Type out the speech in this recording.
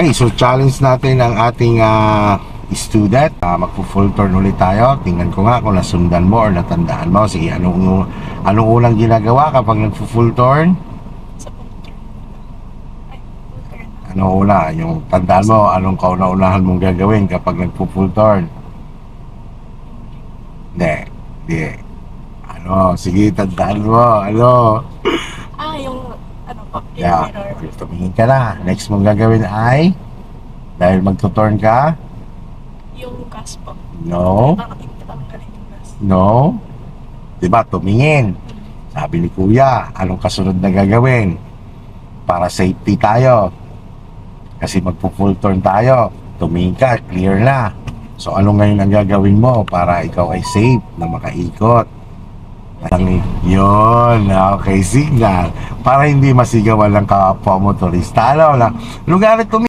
Okay, so challenge natin ang ating student. Magpo-full turn ulit tayo. Tingnan ko nga kung nasundan mo or natandaan mo. Sige, anong unang ginagawa kapag nagpo-full turn? Sa pagturn. Ay, full turn. Ano una? Yung tandaan mo, anong kauna-unahan mong gagawin kapag nagpo-full turn? Hindi. Ano? Sige, tandaan mo. Ano? Yung ano po, yung Yeah, mirror. tumingin ka na. Next mong gagawin ay, dahil magto-turn ka, Yung gas po. no, Tatanggalin yung gas. no, diba, tumingin. Sabi ni Kuya, anong kasunod na gagawin? Para safety tayo. Kasi magpo-full turn tayo. Tumingin ka, clear na. So, ano ngayon ang gagawin mo para ikaw ay safe na makaikot? Yun, okay, signal. Para hindi masigawan lang kapwa motorista. Alam na, lugar ito